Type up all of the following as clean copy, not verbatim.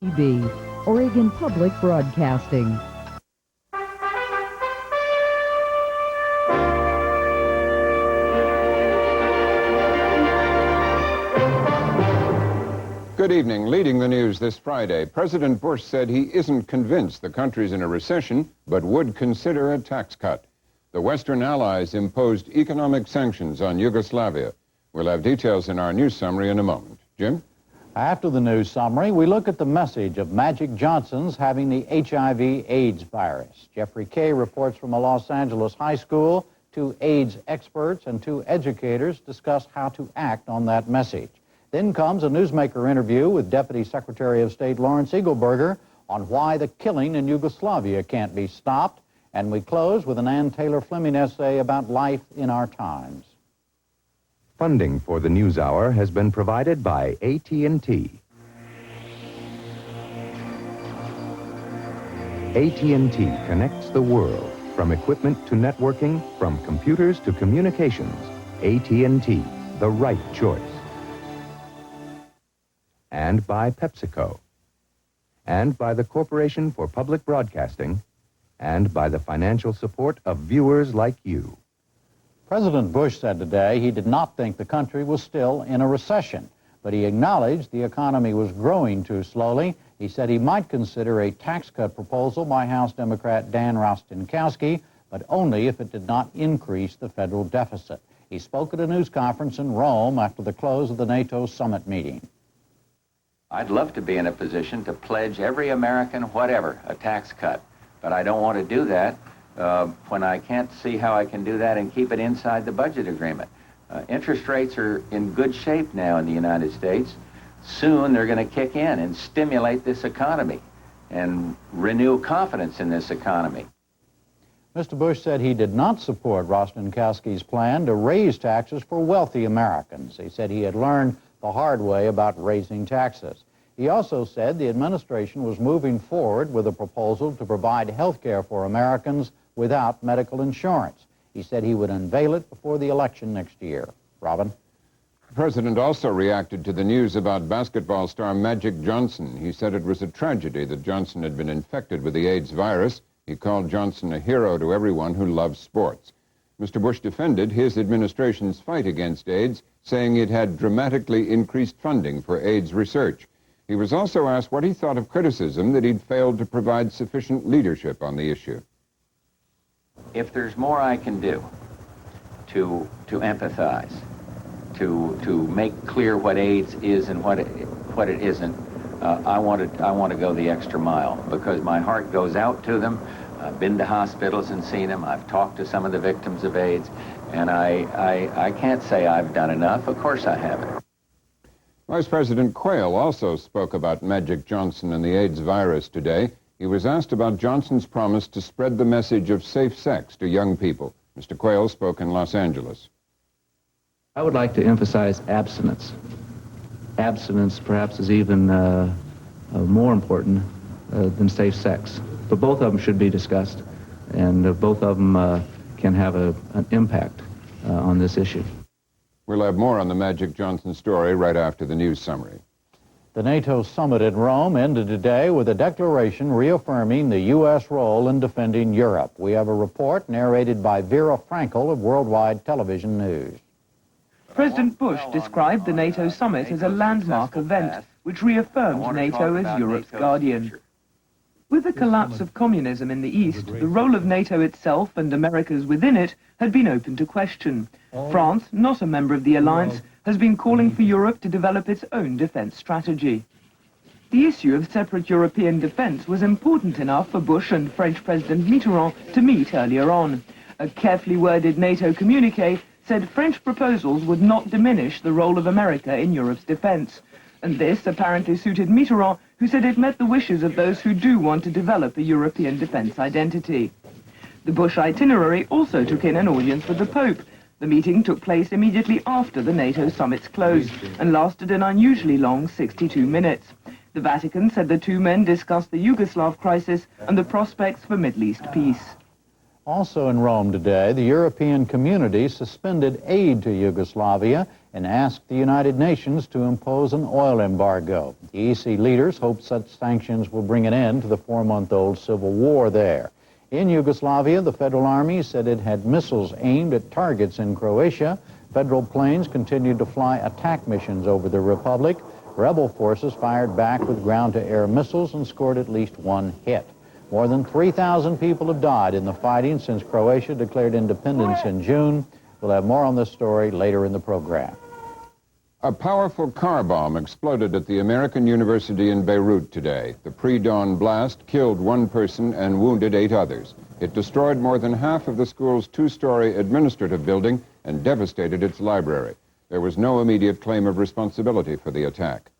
Oregon Public Broadcasting. Good evening. Leading the news this Friday, President Bush said he isn't convinced the country's in a recession, but would consider a tax cut. The Western Allies imposed economic sanctions on Yugoslavia. We'll have details in our news summary in a moment. Jim? After the news summary, we look at the message of Magic Johnson's having the HIV/AIDS virus. Jeffrey Kay reports from a Los Angeles high school. Two AIDS experts and two educators discuss how to act on that message. Then comes a newsmaker interview with Deputy Secretary of State Lawrence Eagleburger on why the killing in Yugoslavia can't be stopped. And we close with an Ann Taylor Fleming essay about life in our times. Funding for the NewsHour has been provided by AT&T. AT&T connects the world, from equipment to networking, from computers to communications. AT&T, the right choice. And by PepsiCo. And by the Corporation for Public Broadcasting. And by the financial support of viewers like you. President Bush said today he did not think the country was still in a recession, but he acknowledged the economy was growing too slowly. He said he might consider a tax cut proposal by House Democrat Dan Rostenkowski, but only if it did not increase the federal deficit. He spoke at a news conference in Rome after the close of the NATO summit meeting. I'd love to be in a position to pledge every American whatever, a tax cut. But I don't want to do that when I can't see how I can do that and keep it inside the budget agreement. Interest rates are in good shape now in the United States. Soon they're going to kick in and stimulate this economy and renew confidence in this economy. Mr. Bush said he did not support Rostenkowski's plan to raise taxes for wealthy Americans. He said he had learned the hard way about raising taxes. He also said the administration was moving forward with a proposal to provide health care for Americans without medical insurance. He said he would unveil it before the election next year. Robin? The president also reacted to the news about basketball star Magic Johnson. He said it was a tragedy that Johnson had been infected with the AIDS virus. He called Johnson a hero to everyone who loves sports. Mr. Bush defended his administration's fight against AIDS, saying it had dramatically increased funding for AIDS research. He was also asked what he thought of criticism that he'd failed to provide sufficient leadership on the issue. If there's more I can do to empathize, to make clear what AIDS is and what it isn't, I want to go the extra mile because my heart goes out to them. I've been to hospitals and seen them. I've talked to some of the victims of AIDS, and I can't say I've done enough. Of course I haven't. Vice President Quayle also spoke about Magic Johnson and the AIDS virus today. He was asked about Johnson's promise to spread the message of safe sex to young people. Mr. Quayle spoke in Los Angeles. I would like to emphasize abstinence. Abstinence perhaps is even more important than safe sex. But both of them should be discussed, and both of them can have an impact on this issue. We'll have more on the Magic Johnson story right after the news summary. The NATO summit in Rome ended today with a declaration reaffirming the U.S. role in defending Europe. We have a report narrated by Vera Frankel of Worldwide Television News. President Bush described the NATO summit as a landmark event, which reaffirmed NATO as Europe's guardian. With the collapse of communism in the East, the role of NATO itself and America's within it had been open to question. France, not a member of the alliance, has been calling for Europe to develop its own defense strategy. The issue of separate European defense was important enough for Bush and French President Mitterrand to meet earlier on. A carefully worded NATO communiqué said French proposals would not diminish the role of America in Europe's defense. And this apparently suited Mitterrand, who said it met the wishes of those who do want to develop a European defense identity. The Bush itinerary also took in an audience with the Pope. The meeting took place immediately after the NATO summit's close and lasted an unusually long 62 minutes. The Vatican said the two men discussed the Yugoslav crisis and the prospects for Middle East peace. Also in Rome today, the European community suspended aid to Yugoslavia and asked the United Nations to impose an oil embargo. The EC leaders hope such sanctions will bring an end to the 4-month-old civil war there. In Yugoslavia, the Federal Army said it had missiles aimed at targets in Croatia. Federal planes continued to fly attack missions over the republic. Rebel forces fired back with ground-to-air missiles and scored at least one hit. More than 3,000 people have died in the fighting since Croatia declared independence in June. We'll have more on this story later in the program. A powerful car bomb exploded at the American University in Beirut today. The pre-dawn blast killed 1 person and wounded 8 others. It destroyed more than half of the school's 2-story administrative building and devastated its library. There was no immediate claim of responsibility for the attack.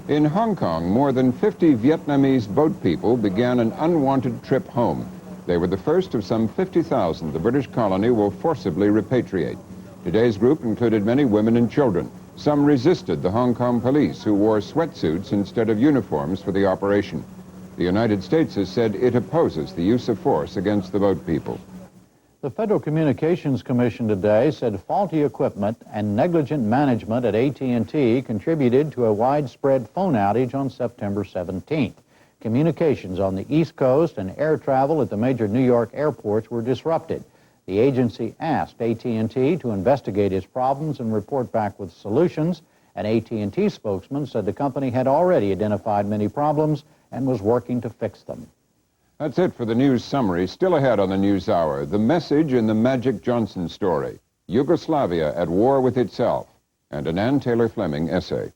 In Hong Kong, more than 50 Vietnamese boat people began an unwanted trip home. They were the first of some 50,000 the British colony will forcibly repatriate. Today's group included many women and children. Some resisted the Hong Kong police, who wore sweatsuits instead of uniforms for the operation. The United States has said it opposes the use of force against the boat people. The Federal Communications Commission today said faulty equipment and negligent management at AT&T contributed to a widespread phone outage on September 17th. Communications on the East Coast and air travel at the major New York airports were disrupted. The agency asked AT&T to investigate its problems and report back with solutions. An AT&T spokesman said the company had already identified many problems and was working to fix them. That's it for the news summary. Still ahead on the News Hour, the message in the Magic Johnson story, Yugoslavia at war with itself, and an Ann Taylor Fleming essay.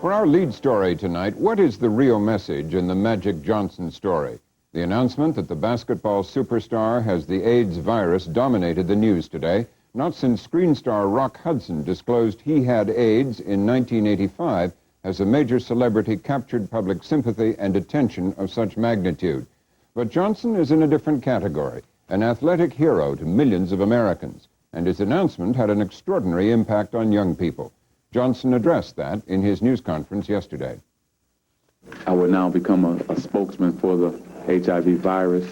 For our lead story tonight, what is the real message in the Magic Johnson story? The announcement that the basketball superstar has the AIDS virus dominated the news today, not since screen star Rock Hudson disclosed he had AIDS in 1985 has a major celebrity captured public sympathy and attention of such magnitude. But Johnson is in a different category, an athletic hero to millions of Americans, and his announcement had an extraordinary impact on young people. Johnson addressed that in his news conference yesterday. I would now become a spokesman for the HIV virus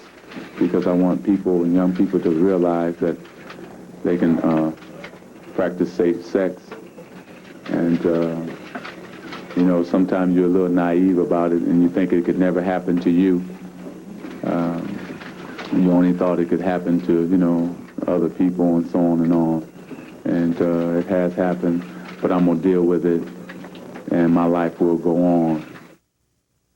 because I want people and young people to realize that they can practice safe sex. And, you know, sometimes you're a little naive about it and you think it could never happen to you. You only thought it could happen to, you know, other people and so on and on. And it has happened, but I'm going to deal with it and my life will go on.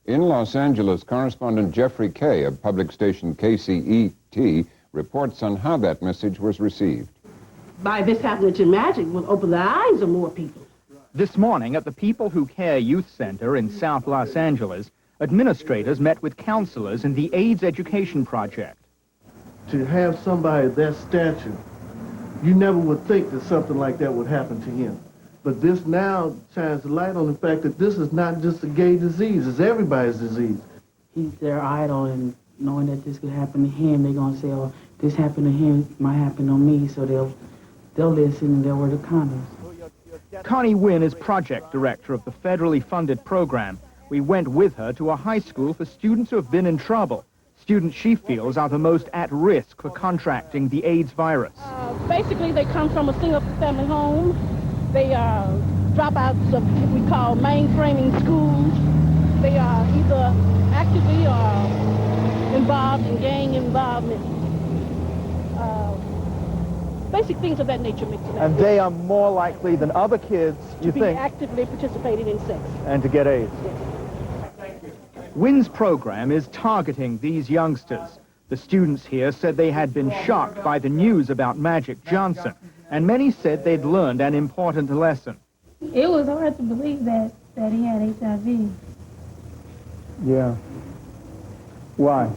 In Los Angeles, correspondent Jeffrey Kay of public station KCET reports on how that message was received. By this happening to Magic will open the eyes of more people. This morning at the People Who Care Youth Center in South Los Angeles, administrators met with counselors in the AIDS Education Project. To have somebody that stature, you never would think that something like that would happen to him. But this now shines a light on the fact that this is not just a gay disease, it's everybody's disease. He's their idol, and knowing that this could happen to him, they're going to say, oh, this happened to him, might happen to me, so they'll listen and they'll wear the condoms. Connie Wynn is project director of the federally funded program. We went with her to a high school for students who have been in trouble. Students she feels are the most at risk for contracting the AIDS virus. Basically, they come from a single-family home. They are dropouts of what we call mainframing schools. They are either actively or involved in gang involvement. Basic things of that nature makes it. And they are more likely than other kids, you think, to be actively participating in sex. And to get AIDS. Yes. Wynn's program is targeting these youngsters. The students here said they had been shocked by the news about Magic Johnson, and many said they'd learned an important lesson. It was hard to believe that he had HIV. Yeah. Why?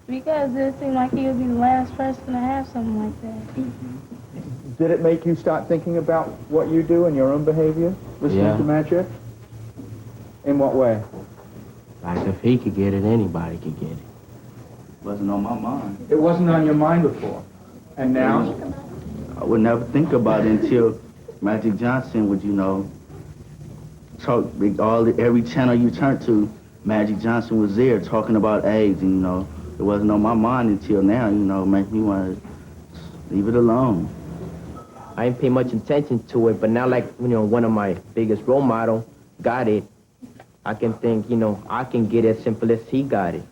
Because it seemed like he would be the last person to have something like that. Did it make you start thinking about what you do and your own behavior, listening to Magic? In what way? Like if he could get it, anybody could get it. Wasn't on my mind. It wasn't on your mind before. And now? I would never think about it until Magic Johnson would, you know, talk every channel you turn to, Magic Johnson was there talking about AIDS, and, you know, it wasn't on my mind until now, you know, make me want to leave it alone. I didn't pay much attention to it, but now, like, you know, one of my biggest role models got it, I can think, you know, I can get it as simple as he got it.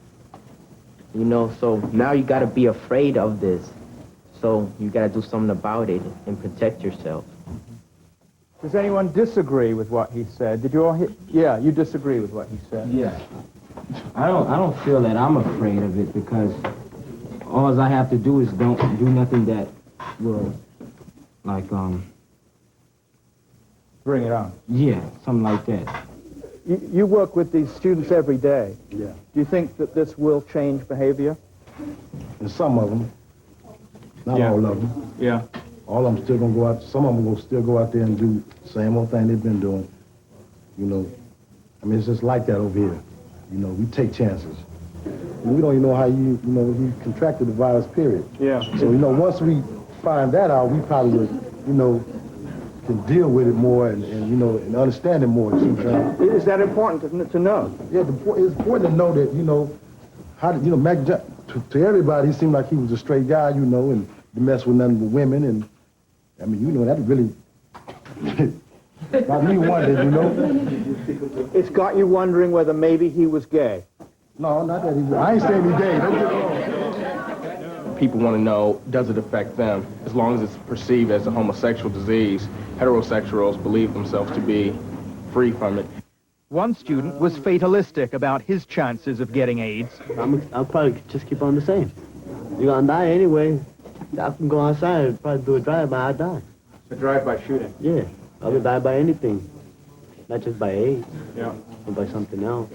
You know, so now you got to be afraid of this. So you got to do something about it and protect yourself. Does anyone disagree with what he said? Did you all hear? Yeah, you disagree with what he said. Yeah. I don't feel that I'm afraid of it, because all I have to do is don't do nothing that will, like, Bring it on. yeah, something like that. You work with these students every day. Yeah. Do you think that this will change behavior? And some of them, not Yeah. all of them. Yeah. All of them still gonna go out, some of them will still go out there and do the same old thing they've been doing. You know, I mean, it's just like that over here. You know, we take chances. And we don't even know how you contracted the virus, period. Yeah. So, you know, once we find that out, we probably would, you know, can deal with it more and you know, and understand it more. You see what I'm saying? Is that important to know? Yeah, it's important to know that, you know, how to, you know, Mac, to everybody, he seemed like he was a straight guy, you know, and to mess with nothing but women, and I mean, you know, that really got me wondering, you know. It's got you wondering whether maybe he was gay. No, not that he was. I ain't saying he's gay. Don't get me wrong. People want to know, does it affect them? As long as it's perceived as a homosexual disease, heterosexuals believe themselves to be free from it. One student was fatalistic about his chances of getting AIDS. I'll probably just keep on the same. You're gonna die anyway. I can go outside and probably do a drive-by, I'll die. A drive-by shooting? Yeah, I would die by anything. Not just by AIDS, Yeah. but by something else.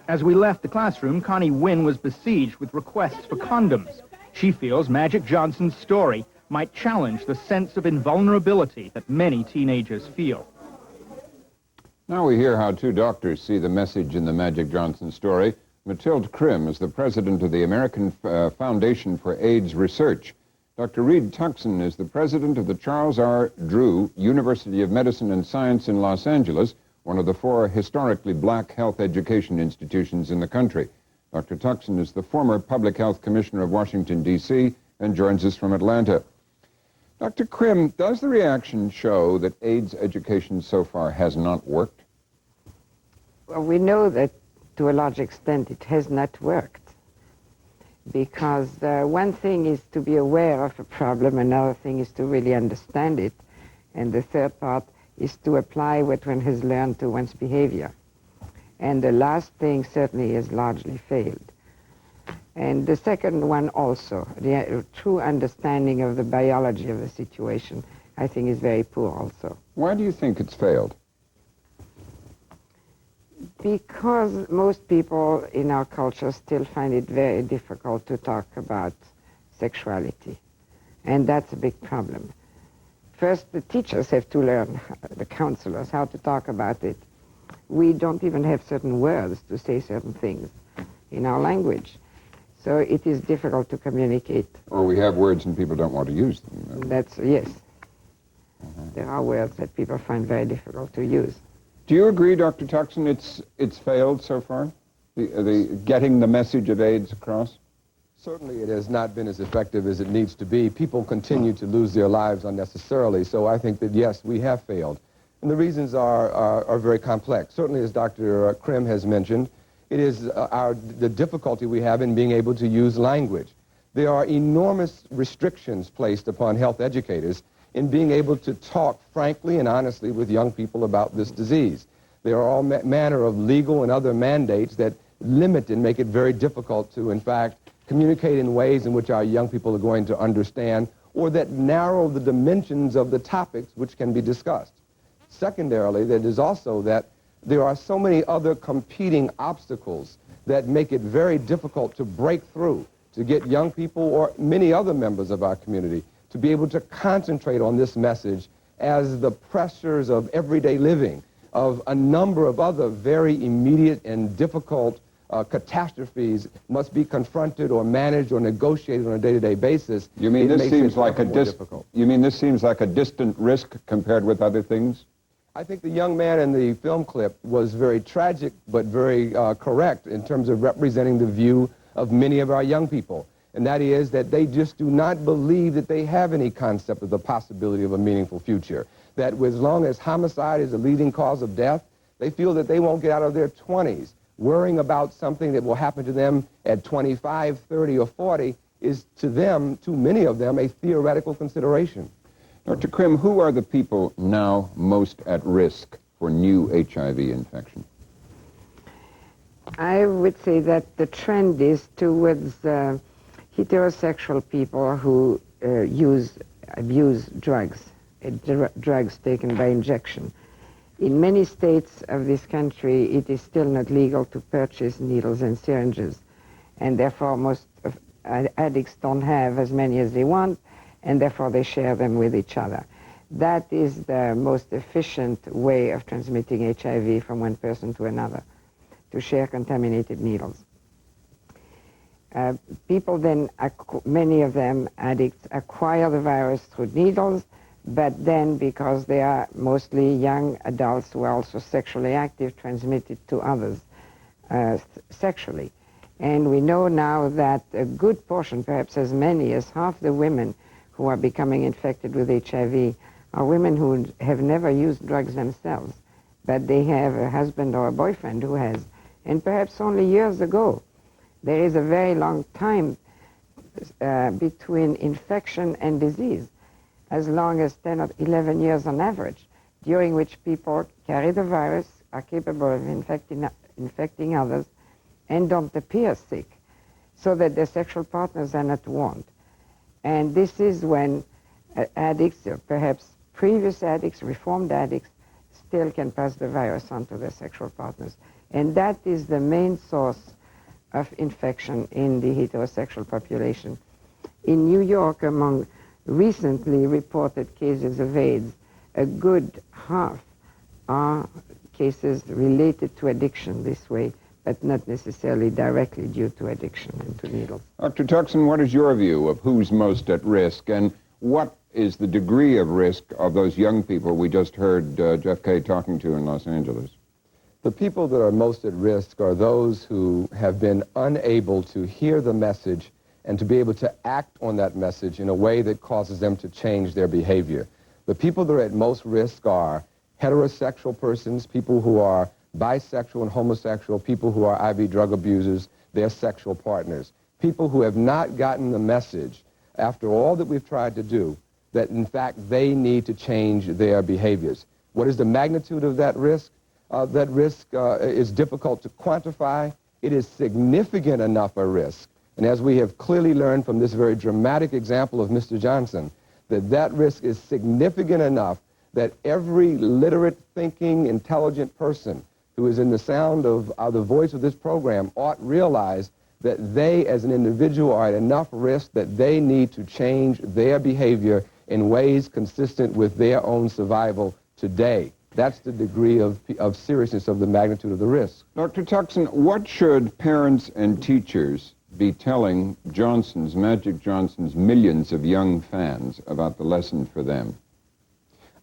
As we left the classroom, Connie Wynn was besieged with requests for condoms. She feels Magic Johnson's story might challenge the sense of invulnerability that many teenagers feel. Now we hear how two doctors see the message in the Magic Johnson story. Mathilde Krim is the president of the American Foundation for AIDS Research. Dr. Reed Tuckson is the president of the Charles R. Drew University of Medicine and Science in Los Angeles, one of the 4 historically black health education institutions in the country. Dr. Tuckson is the former Public Health Commissioner of Washington, D.C., and joins us from Atlanta. Dr. Krim, does the reaction show that AIDS education so far has not worked? Well, we know that to a large extent it has not worked, because one thing is to be aware of a problem, another thing is to really understand it, and the third part is to apply what one has learned to one's behavior. And the last thing certainly has largely failed. And the second one also, the true understanding of the biology of the situation, I think is very poor also. Why do you think it's failed? Because most people in our culture still find it very difficult to talk about sexuality. And that's a big problem. First, the teachers have to learn, the counselors, how to talk about it. We don't even have certain words to say certain things in our language. So it is difficult to communicate. Or we have words and people don't want to use them. That's, yes. There are words that people find very difficult to use. Do you agree, Dr. Tuckson, it's failed so far? The getting the message of AIDS across? Certainly it has not been as effective as it needs to be. People continue to lose their lives unnecessarily, so I think that, yes, we have failed. And the reasons are very complex. Certainly, as Dr. Krim has mentioned, it is the difficulty we have in being able to use language. There are enormous restrictions placed upon health educators in being able to talk frankly and honestly with young people about this disease. There are all manner of legal and other mandates that limit and make it very difficult to, in fact, communicate in ways in which our young people are going to understand, or that narrow the dimensions of the topics which can be discussed. Secondarily, there is also that there are so many other competing obstacles that make it very difficult to break through, to get young people or many other members of our community to be able to concentrate on this message as the pressures of everyday living, of a number of other very immediate and difficult catastrophes must be confronted or managed or negotiated on a day-to-day basis. You mean this seems like a distant risk compared with other things? I think the young man in the film clip was very tragic but very correct in terms of representing the view of many of our young people. And that is that they just do not believe that they have any concept of the possibility of a meaningful future. That as long as homicide is the leading cause of death, they feel that they won't get out of their 20s. Worrying about something that will happen to them at 25, 30, or 40 is to them, to many of them, a theoretical consideration. Dr. Krim, who are the people now most at risk for new HIV infection? I would say that the trend is towards heterosexual people who abuse drugs, drugs taken by injection. In many states of this country, it is still not legal to purchase needles and syringes, and therefore most addicts don't have as many as they want, and therefore they share them with each other. That is the most efficient way of transmitting HIV from one person to another, to share contaminated needles. People then, many of them, addicts, acquire the virus through needles, but then because they are mostly young adults who are also sexually active, transmitted to others sexually. And we know now that a good portion, perhaps as many as half the women who are becoming infected with HIV are women who have never used drugs themselves, but they have a husband or a boyfriend who has. And perhaps only years ago, there is a very long time between infection and disease, as long as 10 or 11 years on average, during which people carry the virus, are capable of infecting others, and don't appear sick, so that their sexual partners are not warned. And this is when addicts, or perhaps previous addicts, reformed addicts, still can pass the virus on to their sexual partners. And that is the main source of infection in the heterosexual population. In New York, among recently reported cases of AIDS, a good half are cases related to addiction this way, but not necessarily directly due to addiction and to needles. Dr. Tuckson, what is your view of who's most at risk, and what is the degree of risk of those young people we just heard Jeff Kay talking to in Los Angeles? The people that are most at risk are those who have been unable to hear the message and to be able to act on that message in a way that causes them to change their behavior. The people that are at most risk are heterosexual persons, people who are bisexual and homosexual, people who are IV drug abusers, their sexual partners, people who have not gotten the message, after all that we've tried to do, that in fact they need to change their behaviors. What is the magnitude of that risk? That risk is difficult to quantify. It is significant enough a risk, and as we have clearly learned from this very dramatic example of Mr. Johnson, that risk is significant enough that every literate, thinking, intelligent person who is in the sound of the voice of this program ought realize that they as an individual are at enough risk that they need to change their behavior in ways consistent with their own survival today. That's the degree of seriousness of the magnitude of the risk. Dr. Tuckson, what should parents and teachers be telling Magic Johnson's millions of young fans about the lesson for them?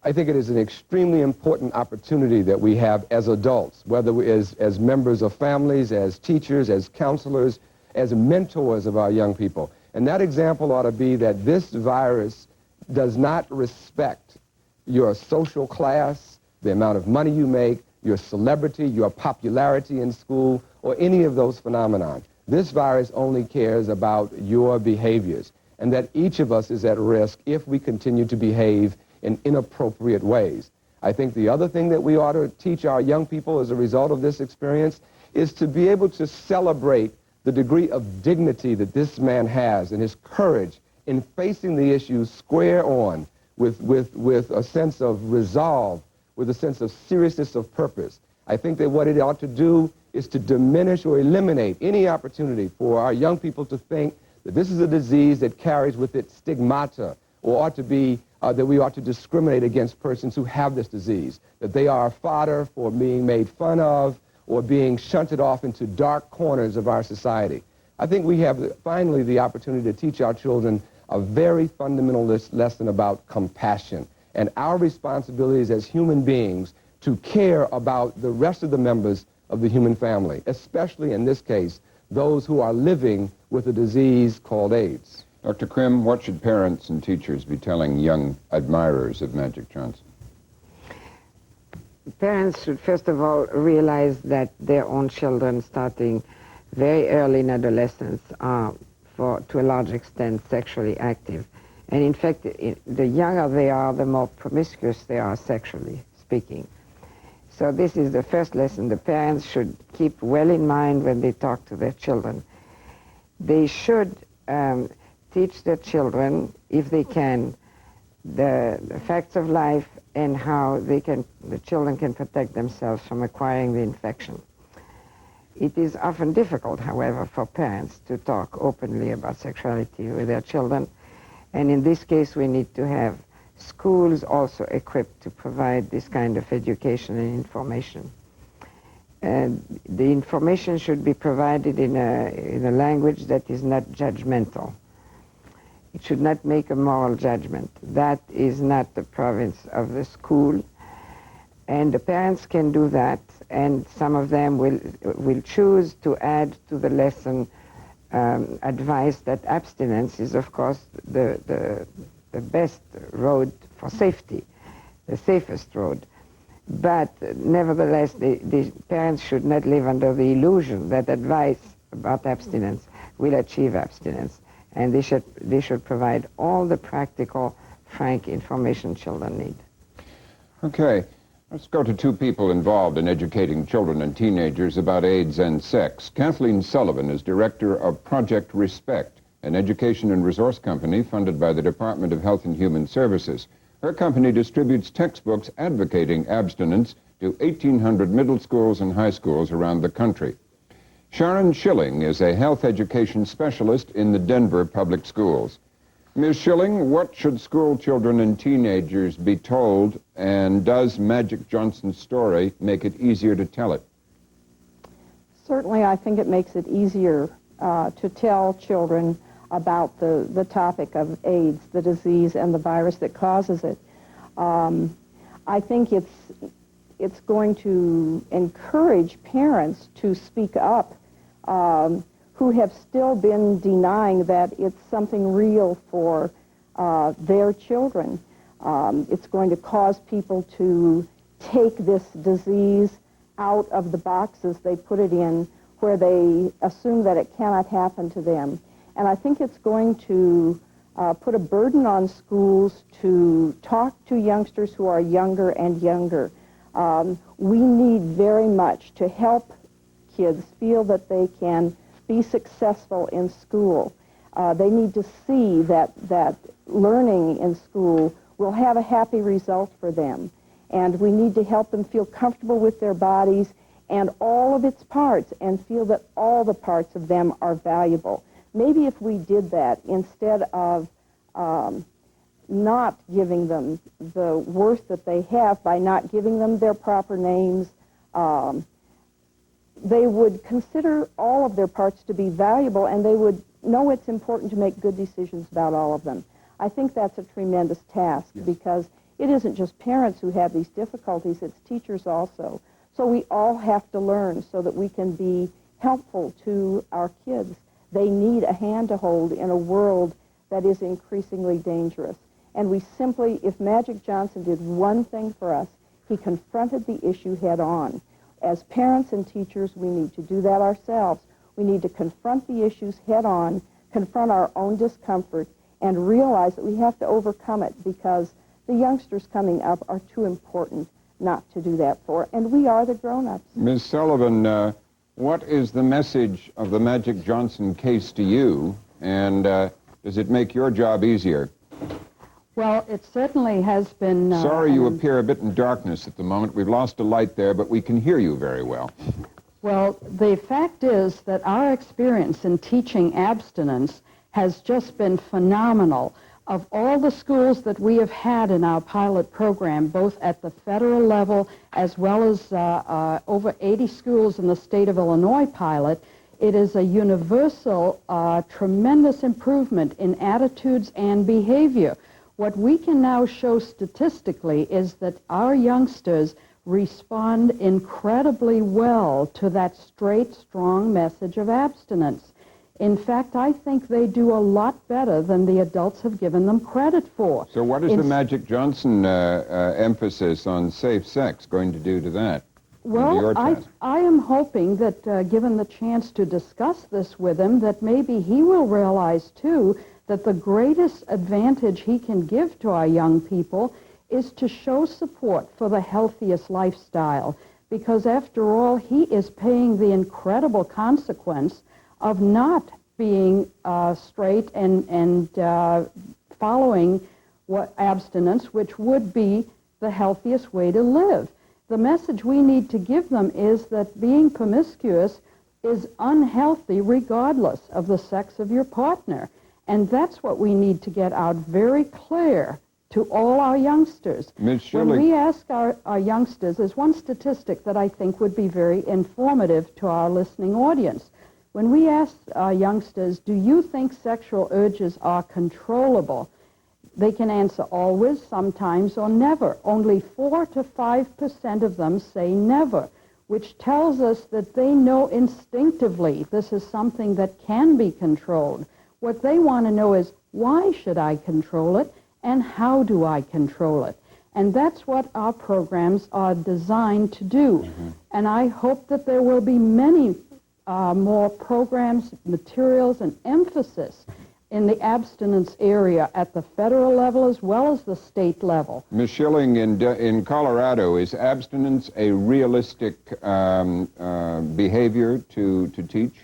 I think it is an extremely important opportunity that we have as adults, whether as members of families, as teachers, as counselors, as mentors of our young people. And that example ought to be that this virus does not respect your social class, the amount of money you make, your celebrity, your popularity in school, or any of those phenomena. This virus only cares about your behaviors, and that each of us is at risk if we continue to behave in inappropriate ways. I think the other thing that we ought to teach our young people as a result of this experience is to be able to celebrate the degree of dignity that this man has and his courage in facing the issues square on with a sense of resolve, with a sense of seriousness of purpose. I think that what it ought to do is to diminish or eliminate any opportunity for our young people to think that this is a disease that carries with it stigmata, or ought to be that we ought to discriminate against persons who have this disease, that they are fodder for being made fun of or being shunted off into dark corners of our society. I think we have finally the opportunity to teach our children a very fundamental lesson about compassion and our responsibilities as human beings to care about the rest of the members of the human family, especially in this case, those who are living with a disease called AIDS. Dr. Krim, what should parents and teachers be telling young admirers of Magic Johnson? Parents should first of all realize that their own children, starting very early in adolescence, are, to a large extent, sexually active. And in fact, the younger they are, the more promiscuous they are, sexually speaking. So this is the first lesson the parents should keep well in mind when they talk to their children. They should teach their children, if they can, the facts of life and how the children can protect themselves from acquiring the infection. It is often difficult, however, for parents to talk openly about sexuality with their children. And in this case, we need to have schools also equipped to provide this kind of education and information. And the information should be provided in a language that is not judgmental. It should not make a moral judgment. That is not the province of the school. And the parents can do that, and some of them will choose to add to the lesson advice that abstinence is, of course, the best road for safety, the safest road. But nevertheless, the parents should not live under the illusion that advice about abstinence will achieve abstinence. And they should provide all the practical, frank information children need. Okay, let's go to two people involved in educating children and teenagers about AIDS and sex. Kathleen Sullivan is director of Project Respect, an education and resource company funded by the Department of Health and Human Services. Her company distributes textbooks advocating abstinence to 1,800 middle schools and high schools around the country. Sharon Schilling is a health education specialist in the Denver Public Schools. Ms. Schilling, what should school children and teenagers be told, and does Magic Johnson's story make it easier to tell it? Certainly, I think it makes it easier to tell children about the topic of AIDS, the disease, and the virus that causes it. I think it's going to encourage parents to speak up who have still been denying that it's something real for their children. It's going to cause people to take this disease out of the boxes they put it in, where they assume that it cannot happen to them. And I think it's going to put a burden on schools to talk to youngsters who are younger and younger. We need very much to help kids feel that they can be successful in school. They need to see that learning in school will have a happy result for them. And we need to help them feel comfortable with their bodies and all of its parts, and feel that all the parts of them are valuable. Maybe if we did that, instead of not giving them the worth that they have by not giving them their proper names, they would consider all of their parts to be valuable, and they would know it's important to make good decisions about all of them. I think that's a tremendous task, because it isn't just parents who have these difficulties, it's teachers also. So we all have to learn so that we can be helpful to our kids. They need a hand to hold in a world that is increasingly dangerous. And we simply, if Magic Johnson did one thing for us, he confronted the issue head on. As parents and teachers, we need to do that ourselves. We need to confront the issues head on, confront our own discomfort, and realize that we have to overcome it, because the youngsters coming up are too important not to do that for, and we are the grown-ups. Ms. Sullivan, what is the message of the Magic Johnson case to you, and does it make your job easier? Well, it certainly has been... Sorry you appear a bit in darkness at the moment. We've lost a light there, but we can hear you very well. Well, the fact is that our experience in teaching abstinence has just been phenomenal. Of all the schools that we have had in our pilot program, both at the federal level as well as over 80 schools in the state of Illinois pilot, it is a universal, tremendous improvement in attitudes and behavior. What we can now show statistically is that our youngsters respond incredibly well to that straight, strong message of abstinence. In fact, I think they do a lot better than the adults have given them credit for. So what is the Magic Johnson emphasis on safe sex going to do to that? Well, I am hoping that given the chance to discuss this with him, that maybe he will realize, too, that the greatest advantage he can give to our young people is to show support for the healthiest lifestyle. Because after all, he is paying the incredible consequence of not being straight and following what abstinence, which would be the healthiest way to live. The message we need to give them is that being promiscuous is unhealthy regardless of the sex of your partner. And that's what we need to get out very clear to all our youngsters. When we ask our youngsters, there's one statistic that I think would be very informative to our listening audience. When we ask our youngsters, do you think sexual urges are controllable? They can answer always, sometimes, or never. Only 4 to 5% of them say never, which tells us that they know instinctively this is something that can be controlled. What they want to know is, why should I control it, and how do I control it? And that's what our programs are designed to do. Mm-hmm. And I hope that there will be many more programs, materials, and emphasis in the abstinence area at the federal level as well as the state level. Ms. Schilling, in Colorado, is abstinence a realistic behavior to teach?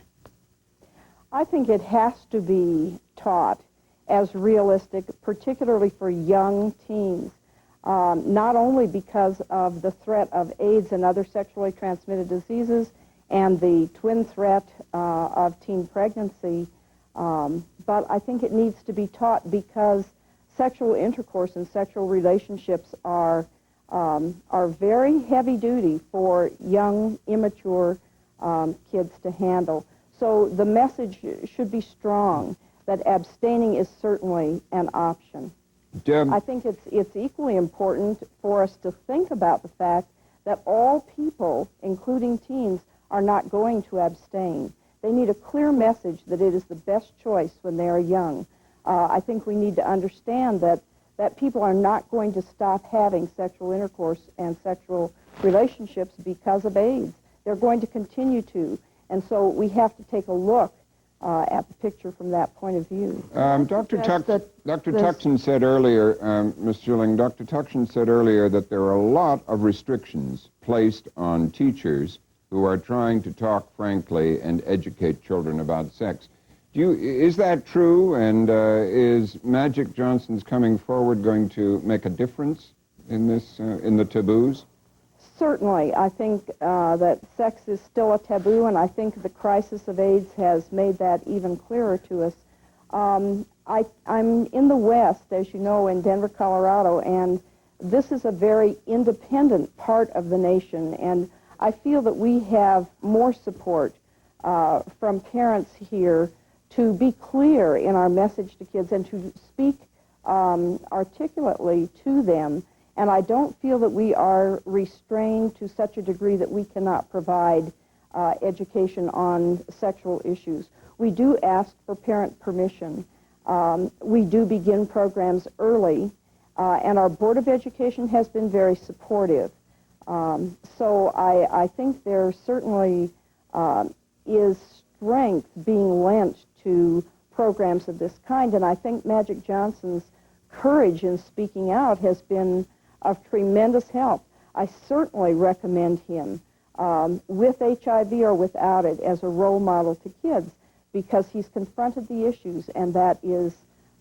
I think it has to be taught as realistic, particularly for young teens, not only because of the threat of AIDS and other sexually transmitted diseases and the twin threat of teen pregnancy, but I think it needs to be taught because sexual intercourse and sexual relationships are very heavy duty for young, immature kids to handle. So the message should be strong that abstaining is certainly an option. I think it's equally important for us to think about the fact that all people, including teens, are not going to abstain. They need a clear message that it is the best choice when they are young. I think we need to understand that people are not going to stop having sexual intercourse and sexual relationships because of AIDS. They're going to continue to. And so we have to take a look at the picture from that point of view. Dr. Tuckson said earlier, Ms. Schilling, Dr. Tuckson said earlier that there are a lot of restrictions placed on teachers who are trying to talk frankly and educate children about sex. Is that true, and is Magic Johnson's coming forward going to make a difference in this, in the taboos? Certainly. I think that sex is still a taboo, and I think the crisis of AIDS has made that even clearer to us. I'm in the West, as you know, in Denver, Colorado, and this is a very independent part of the nation, and I feel that we have more support from parents here to be clear in our message to kids and to speak articulately to them. And I don't feel that we are restrained to such a degree that we cannot provide education on sexual issues. We do ask for parent permission. We do begin programs early, and our Board of Education has been very supportive. So I think there certainly is strength being lent to programs of this kind, and I think Magic Johnson's courage in speaking out has been of tremendous help. I certainly recommend him with HIV or without it as a role model to kids because he's confronted the issues, and that is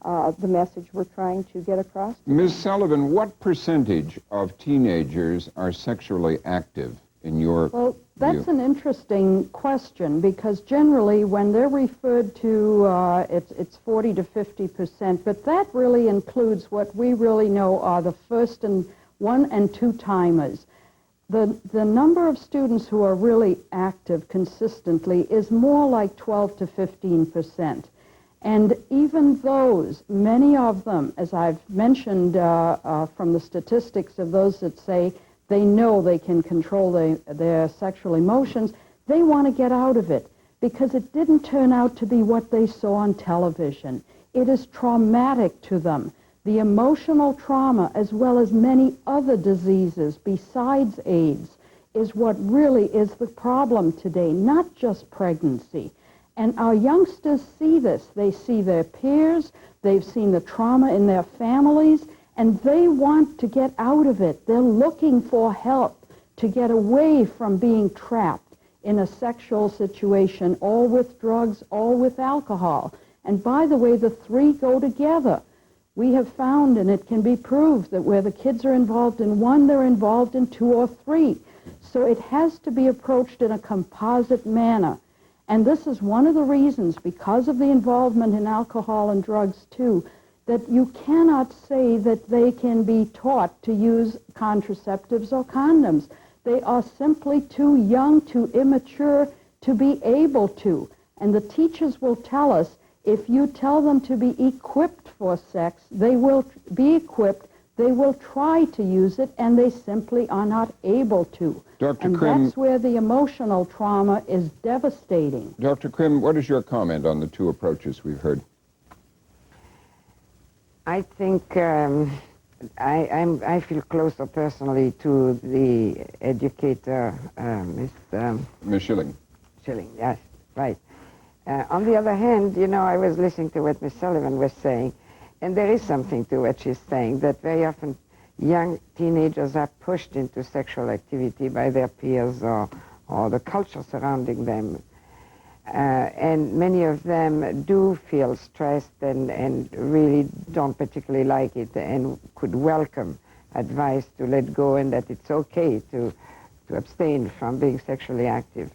the message we're trying to get across. Ms. Sullivan, what percentage of teenagers are sexually active in your Well, that's an interesting question because generally when they're referred to, it's 40 to 50%, but that really includes what we really know are the first and 1 and 2 timers. The number of students who are really active consistently is more like 12 to 15%. And even those, many of them, as I've mentioned from the statistics of those that say They know they can control their sexual emotions. They want to get out of it because it didn't turn out to be what they saw on television. It is traumatic to them. The emotional trauma, as well as many other diseases besides AIDS, is what really is the problem today, not just pregnancy. And our youngsters see this. They see their peers, they've seen the trauma in their families, and they want to get out of it. They're looking for help to get away from being trapped in a sexual situation, or with drugs, or with alcohol. And by the way, the three go together. We have found, and it can be proved, that where the kids are involved in one, they're involved in two or three. So it has to be approached in a composite manner. And this is one of the reasons, because of the involvement in alcohol and drugs too, that you cannot say that they can be taught to use contraceptives or condoms. They are simply too young, too immature to be able to. And the teachers will tell us, if you tell them to be equipped for sex, they will be equipped, they will try to use it, and they simply are not able to. Dr. And Krim, that's where the emotional trauma is devastating. Dr. Krim, what is your comment on the two approaches we've heard? I think I feel closer personally to the educator, Ms. Schilling. Schilling, yes, right. On the other hand, you know, I was listening to what Ms. Sullivan was saying, and there is something to what she's saying, that very often young teenagers are pushed into sexual activity by their peers or the culture surrounding them. And many of them do feel stressed and really don't particularly like it and could welcome advice to let go and that it's okay to abstain from being sexually active.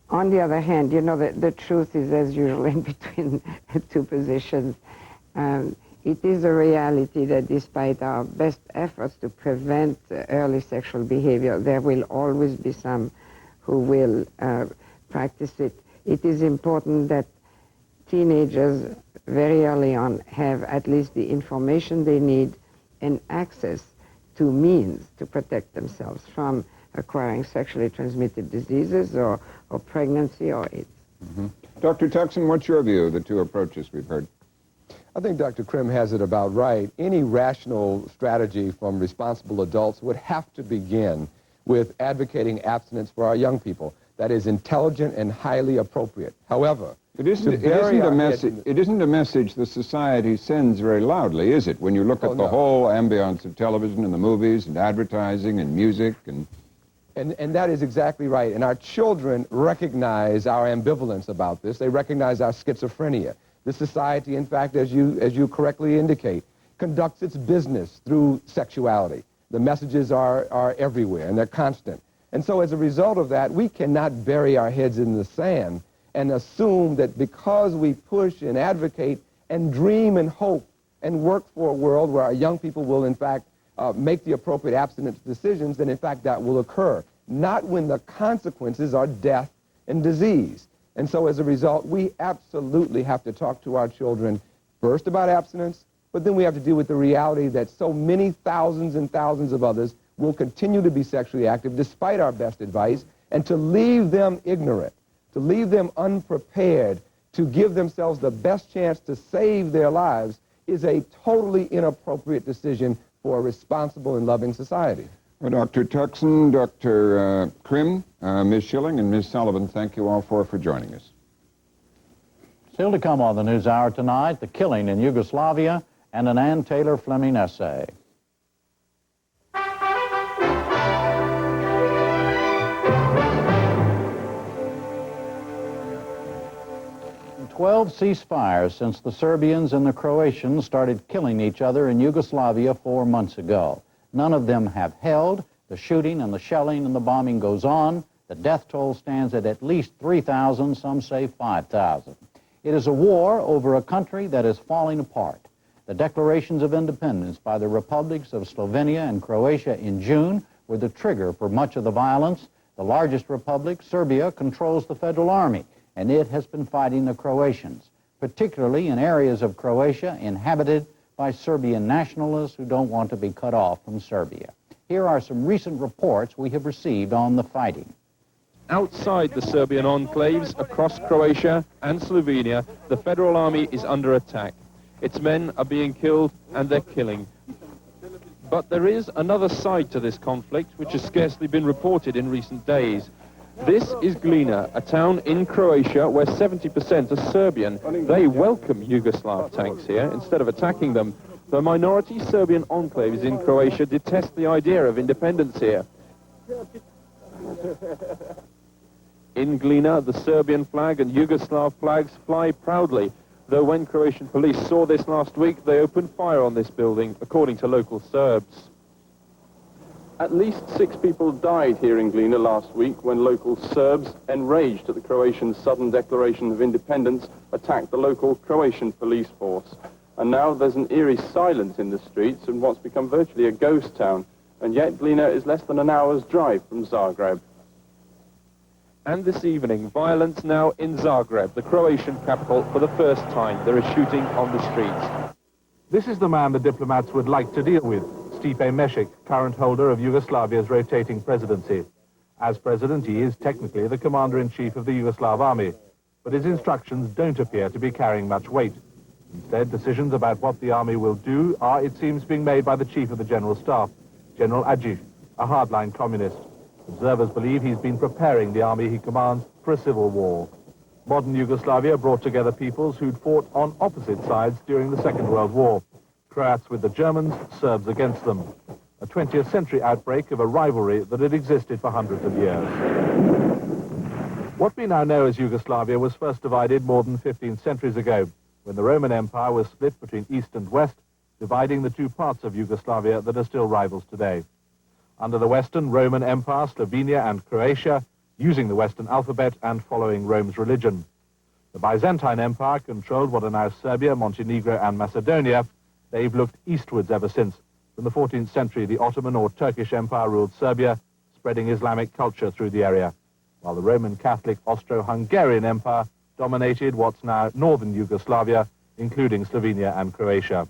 On the other hand, you know, the truth is, as usual, in between two positions. It is a reality that despite our best efforts to prevent early sexual behavior, there will always be some who will practice it. It is important that teenagers very early on have at least the information they need and access to means to protect themselves from acquiring sexually transmitted diseases or pregnancy or AIDS. Mm-hmm. Dr. Tuckson, what's your view of the two approaches we've heard? I think Dr. Krim has it about right. Any rational strategy from responsible adults would have to begin with advocating abstinence for our young people. That is intelligent and highly appropriate. However, it isn't a message the society sends very loudly, is it? When you look at the whole ambiance of television and the movies and advertising and music and... And that is exactly right. And our children recognize our ambivalence about this. They recognize our schizophrenia. The society, in fact, as you correctly indicate, conducts its business through sexuality. The messages are everywhere, and they're constant. And so as a result of that, we cannot bury our heads in the sand and assume that because we push and advocate and dream and hope and work for a world where our young people will, in fact, make the appropriate abstinence decisions, then in fact that will occur. Not when the consequences are death and disease. And so as a result, we absolutely have to talk to our children first about abstinence, but then we have to deal with the reality that so many thousands and thousands of others will continue to be sexually active despite our best advice, and to leave them ignorant, to leave them unprepared, to give themselves the best chance to save their lives is a totally inappropriate decision for a responsible and loving society. Well, Dr. Tuckson, Dr. Krim, Ms. Schilling, and Ms. Sullivan, thank you all for joining us. Still to come on the NewsHour tonight, the killing in Yugoslavia and an Ann Taylor Fleming essay. 12 ceasefires since the Serbians and the Croatians started killing each other in Yugoslavia 4 months ago. None of them have held. The shooting and the shelling and the bombing goes on. The death toll stands at least 3,000, some say 5,000. It is a war over a country that is falling apart. The declarations of independence by the republics of Slovenia and Croatia in June were the trigger for much of the violence. The largest republic, Serbia, controls the federal army, and it has been fighting the Croatians, particularly in areas of Croatia inhabited by Serbian nationalists who don't want to be cut off from Serbia. Here are some recent reports we have received on the fighting. Outside the Serbian enclaves across Croatia and Slovenia, the Federal Army is under attack. Its men are being killed and they're killing. But there is another side to this conflict which has scarcely been reported in recent days. This is Glina, a town in Croatia where 70% are Serbian. They welcome Yugoslav tanks here instead of attacking them. The minority Serbian enclaves in Croatia detest the idea of independence here. In Glina, the Serbian flag and Yugoslav flags fly proudly, though when Croatian police saw this last week, they opened fire on this building, according to local Serbs. At least 6 people died here in Glina last week when local Serbs, enraged at the Croatian sudden declaration of independence, attacked the local Croatian police force. And now there's an eerie silence in the streets in what's become virtually a ghost town, and yet Glina is less than an hour's drive from Zagreb. And this evening, violence now in Zagreb, the Croatian capital, for the first time. There is shooting on the streets. This is the man the diplomats would like to deal with, Stipe Mesic, current holder of Yugoslavia's rotating presidency. As president, he is technically the commander-in-chief of the Yugoslav army, but his instructions don't appear to be carrying much weight. Instead, decisions about what the army will do are, it seems, being made by the chief of the general staff, General Ajic, a hardline communist. Observers believe he's been preparing the army he commands for a civil war. Modern Yugoslavia brought together peoples who'd fought on opposite sides during the Second World War. Croats with the Germans, Serbs against them. A 20th century outbreak of a rivalry that had existed for hundreds of years. What we now know as Yugoslavia was first divided more than 15 centuries ago, when the Roman Empire was split between East and West, dividing the 2 parts of Yugoslavia that are still rivals today. Under the Western Roman Empire, Slovenia and Croatia, using the Western alphabet and following Rome's religion. The Byzantine Empire controlled what are now Serbia, Montenegro and Macedonia. They've looked eastwards ever since. From the 14th century, the Ottoman or Turkish Empire ruled Serbia, spreading Islamic culture through the area, while the Roman Catholic Austro-Hungarian Empire dominated what's now northern Yugoslavia, including Slovenia and Croatia.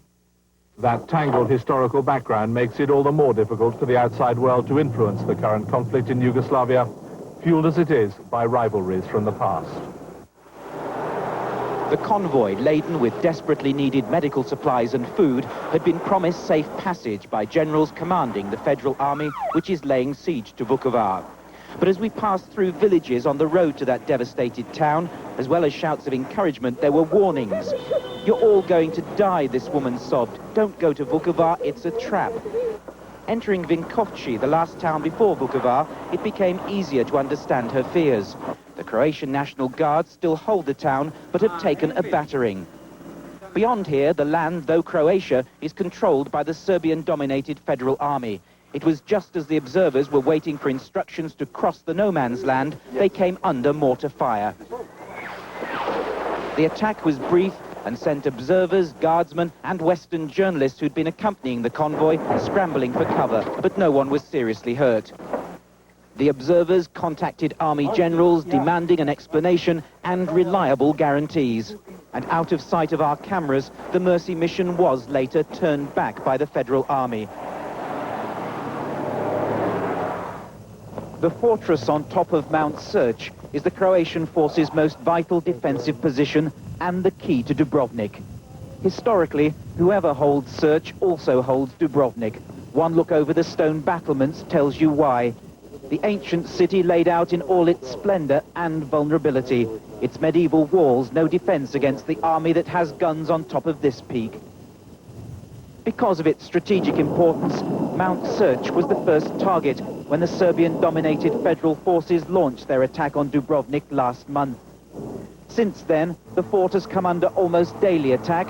That tangled historical background makes it all the more difficult for the outside world to influence the current conflict in Yugoslavia, fueled as it is by rivalries from the past. The convoy, laden with desperately needed medical supplies and food, had been promised safe passage by generals commanding the Federal Army, which is laying siege to Vukovar. But as we passed through villages on the road to that devastated town, as well as shouts of encouragement, there were warnings. "You're all going to die," this woman sobbed. "Don't go to Vukovar, it's a trap." Entering Vinkovci, the last town before Vukovar, it became easier to understand her fears. The Croatian National Guard still hold the town, but have taken a battering. Beyond here, the land, though Croatia, is controlled by the Serbian-dominated Federal Army. It was just as the observers were waiting for instructions to cross the no-man's land, they came under mortar fire. The attack was brief and sent observers, guardsmen and Western journalists who'd been accompanying the convoy scrambling for cover, but no one was seriously hurt. The observers contacted army generals demanding an explanation and reliable guarantees. And out of sight of our cameras, the mercy mission was later turned back by the Federal Army. The fortress on top of Mount Srce is the Croatian forces' most vital defensive position and the key to Dubrovnik. Historically, whoever holds Srce also holds Dubrovnik. One look over the stone battlements tells you why. The ancient city laid out in all its splendor and vulnerability. Its medieval walls no defense against the army that has guns on top of this peak. Because of its strategic importance, Mount Srce was the first target when the Serbian-dominated federal forces launched their attack on Dubrovnik last month. Since then, the fort has come under almost daily attack.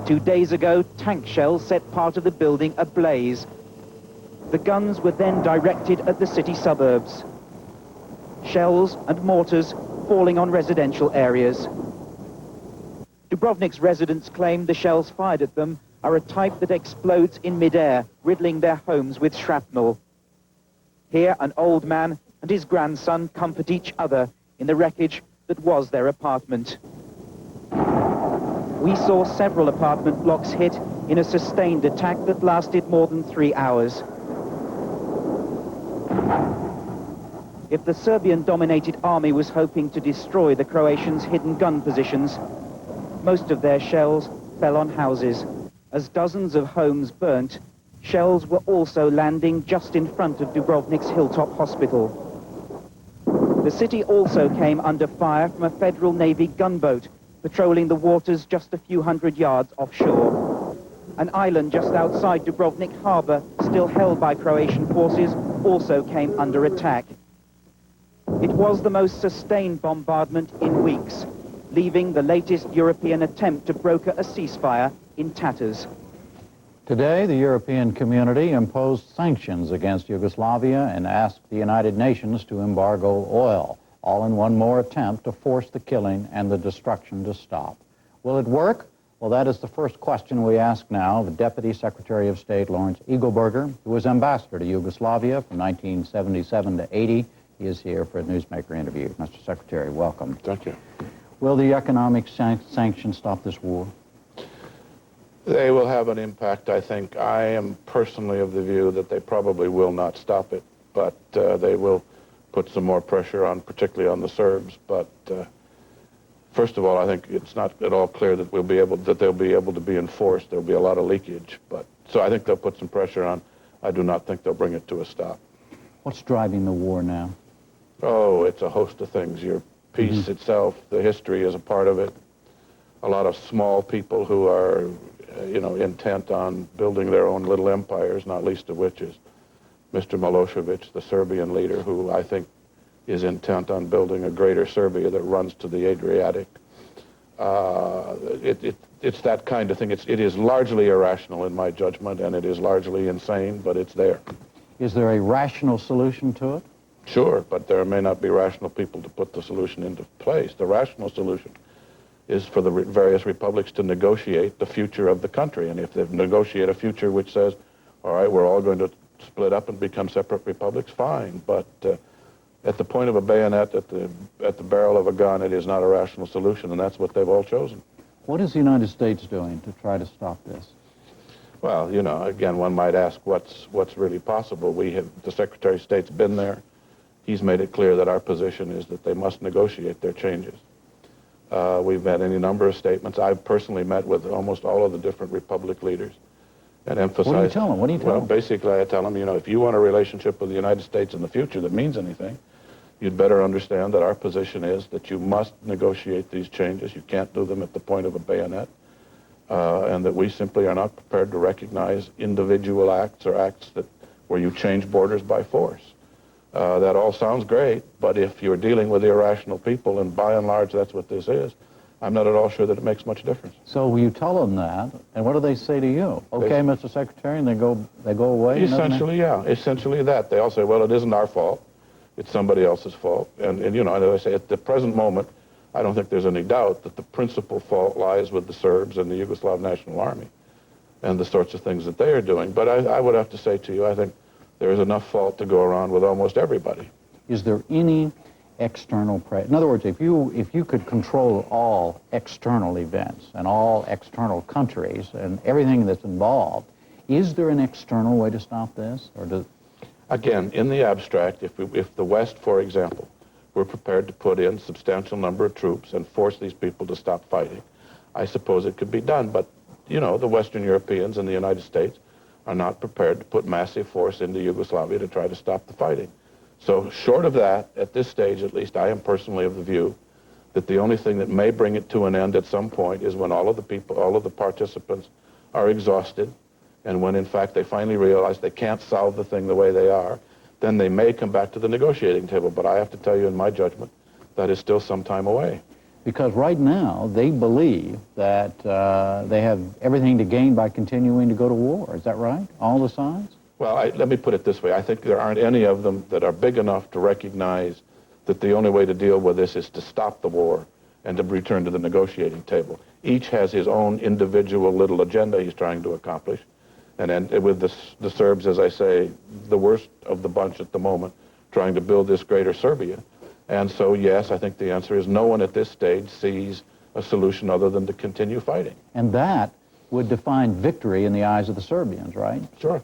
2 days ago, tank shells set part of the building ablaze. The guns were then directed at the city suburbs. Shells and mortars falling on residential areas. Dubrovnik's residents claim the shells fired at them are a type that explodes in mid-air, riddling their homes with shrapnel. Here, an old man and his grandson comfort each other in the wreckage that was their apartment. We saw several apartment blocks hit in a sustained attack that lasted more than 3 hours. If the Serbian-dominated army was hoping to destroy the Croatians' hidden gun positions, most of their shells fell on houses. As dozens of homes burnt, shells were also landing just in front of Dubrovnik's Hilltop Hospital. The city also came under fire from a Federal Navy gunboat patrolling the waters just a few hundred yards offshore. An island just outside Dubrovnik harbor, still held by Croatian forces, also came under attack. It was the most sustained bombardment in weeks, leaving the latest European attempt to broker a ceasefire in tatters. Today, the European community imposed sanctions against Yugoslavia and asked the United Nations to embargo oil, all in one more attempt to force the killing and the destruction to stop. Will it work? Well, that is the first question we ask now of Deputy Secretary of State Lawrence Eagleburger, who was ambassador to Yugoslavia from 1977 to 80. He is here for a newsmaker interview. Mr. Secretary, welcome. Thank you. Will the economic sanctions stop this war? They will have an impact, I think. I am personally of the view that they probably will not stop it, but they will put some more pressure on, particularly on the Serbs. But first of all, I think it's not at all clear that they'll be able to be enforced. There'll be a lot of leakage. So I think they'll put some pressure on. I do not think they'll bring it to a stop. What's driving the war now? Oh, it's a host of things. Your peace itself, the history is a part of it. A lot of small people who are, intent on building their own little empires, not least of which is Mr. Milosevic, the Serbian leader, who I think is intent on building a greater Serbia that runs to the Adriatic. It's that kind of thing. It is largely irrational in my judgment, and it is largely insane, but it's there. Is there a rational solution to it? Sure, but there may not be rational people to put the solution into place. The rational solution is for the various republics to negotiate the future of the country. And if they negotiate a future which says, all right, we're all going to split up and become separate republics, fine. But at the point of a bayonet, at the barrel of a gun, it is not a rational solution, and that's what they've all chosen. What is the United States doing to try to stop this? Well, again, one might ask what's really possible. The Secretary of State's been there. He's made it clear that our position is that they must negotiate their changes. We've had any number of statements. I've personally met with almost all of the different republic leaders and emphasized... What do you tell them? What do you tell them? Well, basically, I tell them, if you want a relationship with the United States in the future that means anything, you'd better understand that our position is that you must negotiate these changes. You can't do them at the point of a bayonet. And that we simply are not prepared to recognize individual acts or acts where you change borders by force. That all sounds great, but if you're dealing with irrational people, and by and large that's what this is, I'm not at all sure that it makes much difference. So you tell them that, and what do they say to you? Okay, Mr. Secretary, and they go away? Essentially, yeah. Essentially that. They all say, well, it isn't our fault. It's somebody else's fault. And as I say, at the present moment, I don't think there's any doubt that the principal fault lies with the Serbs and the Yugoslav National Army and the sorts of things that they are doing. But I would have to say to you, I think there is enough fault to go around with almost everybody. Is there any external pressure? In other words, if you could control all external events and all external countries and everything that's involved, is there an external way to stop this? Again, in the abstract, if the West, for example, were prepared to put in a substantial number of troops and force these people to stop fighting, I suppose it could be done. But, the Western Europeans and the United States are not prepared to put massive force into Yugoslavia to try to stop the fighting. So short of that, at this stage at least, I am personally of the view that the only thing that may bring it to an end at some point is when all of the participants are exhausted, and when in fact they finally realize they can't solve the thing the way they are, then they may come back to the negotiating table. But I have to tell you, in my judgment, that is still some time away. Because right now, they believe that they have everything to gain by continuing to go to war. Is that right? All the sides? Well, let me put it this way. I think there aren't any of them that are big enough to recognize that the only way to deal with this is to stop the war and to return to the negotiating table. Each has his own individual little agenda he's trying to accomplish. And with the Serbs, as I say, the worst of the bunch at the moment, trying to build this greater Serbia. And so, yes, I think the answer is no one at this stage sees a solution other than to continue fighting. And that would define victory in the eyes of the Serbians, right? Sure.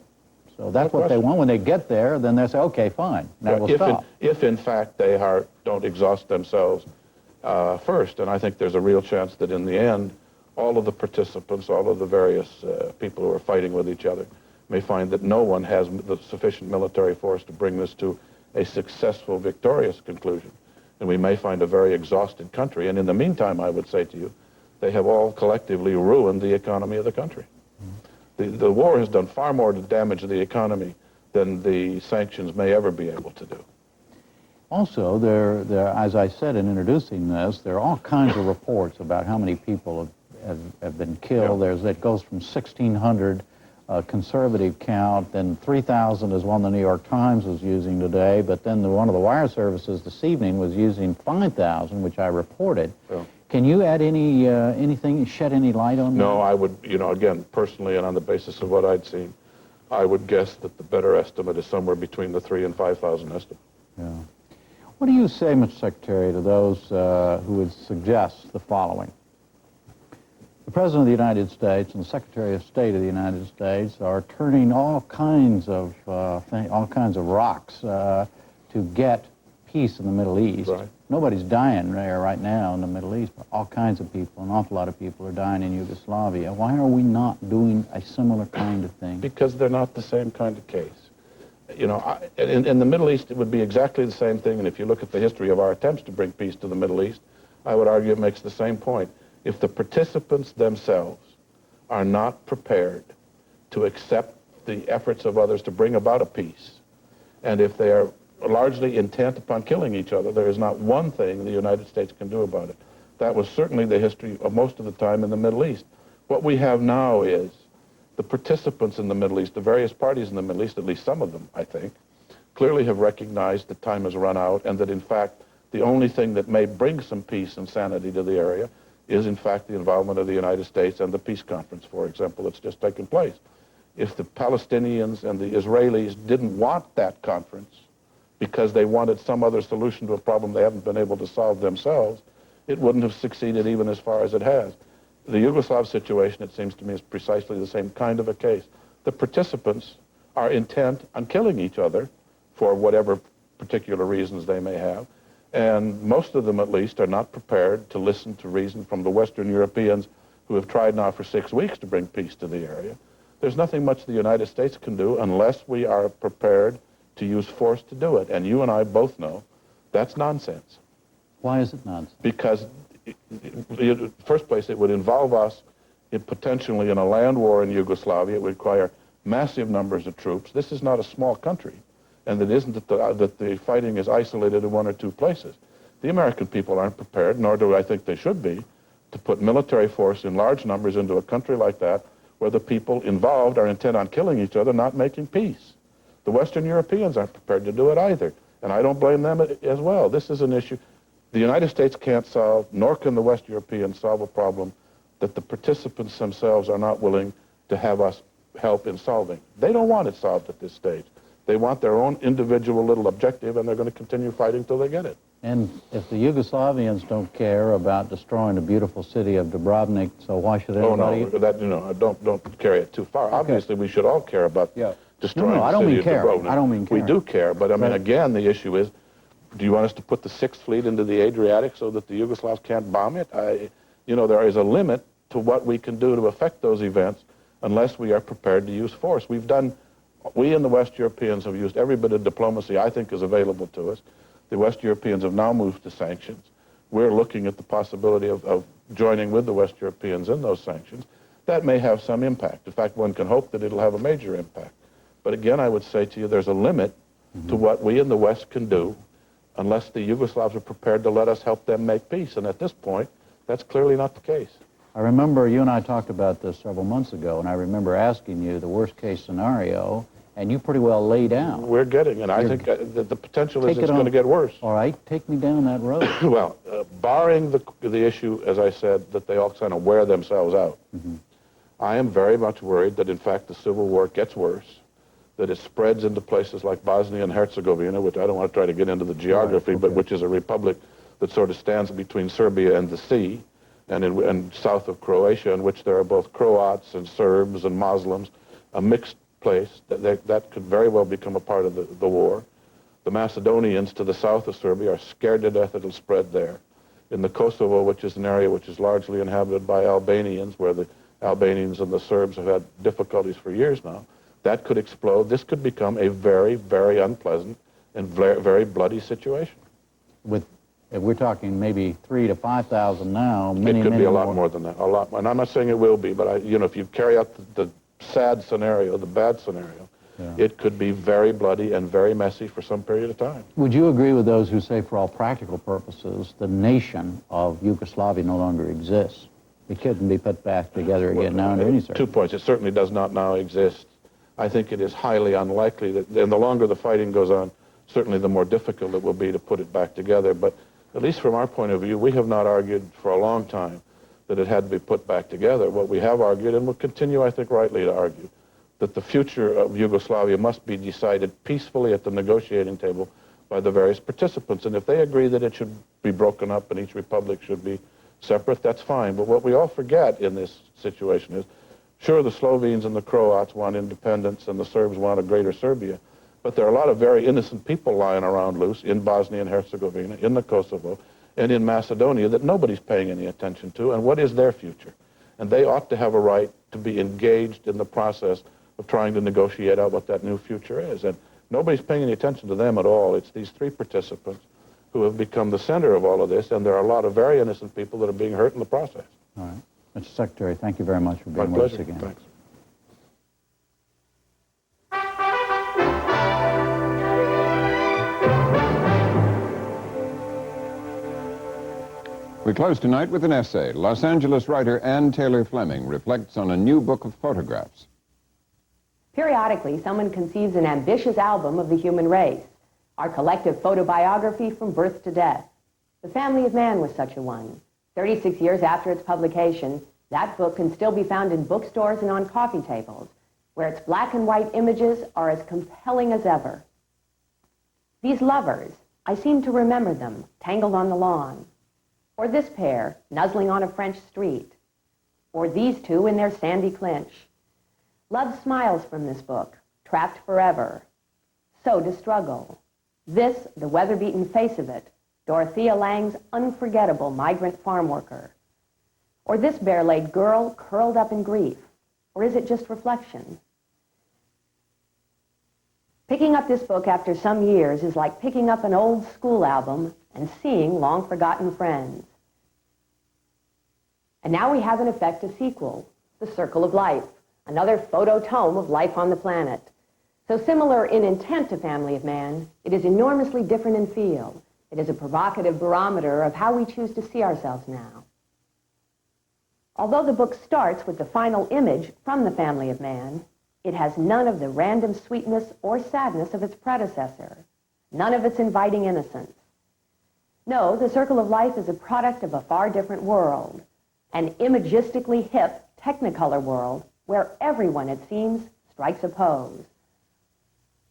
So that's what they want. When they get there, then they say, okay, fine, now we'll stop. If in fact they don't exhaust themselves first, and I think there's a real chance that in the end, all of the participants, all of the various people who are fighting with each other, may find that no one has the sufficient military force to bring this to a successful, victorious conclusion. And we may find a very exhausted country. And in the meantime, I would say to you, they have all collectively ruined the economy of the country. The war has done far more to damage the economy than the sanctions may ever be able to do. Also, as I said in introducing this, there are all kinds of reports about how many people have been killed. It goes from 1,600 conservative count, then 3,000 is one the New York Times was using today, but then one of the wire services this evening was using 5,000, which I reported. Can you add anything, shed any light on that? No, I would, again, personally and on the basis of what I'd seen, I would guess that the better estimate is somewhere between the 3,000 and 5,000 estimate. Yeah. What do you say, Mr. Secretary, to those who would suggest the following? The President of the United States and the Secretary of State of the United States are turning all kinds of rocks to get peace in the Middle East. Right. Nobody's dying there right now in the Middle East, but all kinds of people, an awful lot of people are dying in Yugoslavia. Why are we not doing a similar kind of thing? Because they're not the same kind of case. In the Middle East, it would be exactly the same thing, and if you look at the history of our attempts to bring peace to the Middle East, I would argue it makes the same point. If the participants themselves are not prepared to accept the efforts of others to bring about a peace, and if they are largely intent upon killing each other, there is not one thing the United States can do about it. That was certainly the history of most of the time in the Middle East. What we have now is the participants in the Middle East, the various parties in the Middle East, at least some of them, I think, clearly have recognized that time has run out and that, in fact, the only thing that may bring some peace and sanity to the area is, in fact, the involvement of the United States and the peace conference, for example, that's just taken place. If the Palestinians and the Israelis didn't want that conference because they wanted some other solution to a problem they haven't been able to solve themselves, it wouldn't have succeeded even as far as it has. The Yugoslav situation, it seems to me, is precisely the same kind of a case. The participants are intent on killing each other for whatever particular reasons they may have, and most of them, at least, are not prepared to listen to reason from the Western Europeans who have tried now for 6 weeks to bring peace to the area. There's nothing much the United States can do unless we are prepared to use force to do it, and you and I both know that's nonsense. Why is it nonsense? Because, in the first place, it would involve us potentially in a land war in Yugoslavia. It would require massive numbers of troops. This is not a small country, and it isn't that the fighting is isolated in one or two places. The American people aren't prepared, nor do I think they should be, to put military force in large numbers into a country like that where the people involved are intent on killing each other, not making peace. The Western Europeans aren't prepared to do it either, and I don't blame them as well. This is an issue the United States can't solve, nor can the West Europeans solve a problem that the participants themselves are not willing to have us help in solving. They don't want it solved at this stage. They want their own individual little objective, and they're going to continue fighting till they get it. And if the Yugoslavians don't care about destroying the beautiful city of Dubrovnik, so why should anybody? Oh, no, don't carry it too far. Okay. Obviously, we should all care about destroying the city of Dubrovnik. I don't mean care. We do care, but I mean, again, the issue is, do you want us to put the Sixth Fleet into the Adriatic so that the Yugoslavs can't bomb it? There is a limit to what we can do to affect those events unless we are prepared to use force. We and the West Europeans have used every bit of diplomacy I think is available to us. The West Europeans have now moved to sanctions. We're looking at the possibility of joining with the West Europeans in those sanctions. That may have some impact. In fact, one can hope that it'll have a major impact. But again, I would say to you, there's a limit to what we in the West can do unless the Yugoslavs are prepared to let us help them make peace. And at this point, that's clearly not the case. I remember you and I talked about this several months ago, and I remember asking you the worst-case scenario, and you pretty well lay down. We're getting, and I think that the potential is it's going to get worse. All right, take me down that road. Well, barring the issue, as I said, that they all kind of wear themselves out, I am very much worried that, in fact, the civil war gets worse, that it spreads into places like Bosnia and Herzegovina, which I don't want to try to get into the geography, but which is a republic that sort of stands between Serbia and the sea, and south of Croatia, in which there are both Croats and Serbs and Muslims, a mixed place, that could very well become a part of the war. The Macedonians to the south of Serbia are scared to death it'll spread there. In the Kosovo, which is an area which is largely inhabited by Albanians, where the Albanians and the Serbs have had difficulties for years now, that could explode. This could become a very, very unpleasant and very bloody situation. If we're talking maybe 3,000 to 5,000 now, many, it could many be a lot more. more than that, a lot more. And I'm not saying it will be, but if you carry out the sad scenario, the bad scenario, it could be very bloody and very messy for some period of time. Would you agree with those who say, for all practical purposes, the nation of Yugoslavia no longer exists? It couldn't be put back together again now under any circumstances. 2 points. It certainly does not now exist. I think it is highly unlikely that, and the longer the fighting goes on, certainly the more difficult it will be to put it back together. But at least from our point of view, we have not argued for a long time that it had to be put back together. What we have argued, and will continue, I think, rightly to argue, that the future of Yugoslavia must be decided peacefully at the negotiating table by the various participants. And if they agree that it should be broken up and each republic should be separate, that's fine. But what we all forget in this situation is, sure, the Slovenes and the Croats want independence and the Serbs want a greater Serbia, but there are a lot of very innocent people lying around loose in Bosnia and Herzegovina, in the Kosovo, and in Macedonia that nobody's paying any attention to, and what is their future? And they ought to have a right to be engaged in the process of trying to negotiate out what that new future is. And nobody's paying any attention to them at all. It's these three participants who have become the center of all of this, and there are a lot of very innocent people that are being hurt in the process. All right. Mr. Secretary, thank you very much for being My with us pleasure. again. Thanks. We close tonight with an essay. Los Angeles writer Ann Taylor Fleming reflects on a new book of photographs. Periodically, someone conceives an ambitious album of the human race, our collective photobiography from birth to death. The Family of Man was such a one. 36 years after its publication, that book can still be found in bookstores and on coffee tables, where its black and white images are as compelling as ever. These lovers, I seem to remember them, tangled on the lawn. Or this pair, nuzzling on a French street. Or these two in their sandy clinch. Love smiles from this book, trapped forever. So does struggle. This, the weather-beaten face of it, Dorothea Lange's unforgettable migrant farm worker. Or this bare-legged girl curled up in grief. Or is it just reflection? Picking up this book after some years is like picking up an old school album and seeing long-forgotten friends. And now we have in effect a sequel, The Circle of Life, another photo tome of life on the planet. So similar in intent to Family of Man, it is enormously different in feel. It is a provocative barometer of how we choose to see ourselves now. Although the book starts with the final image from the Family of Man, it has none of the random sweetness or sadness of its predecessor, none of its inviting innocence. No, The Circle of Life is a product of a far different world, an imagistically hip Technicolor world where everyone, it seems, strikes a pose.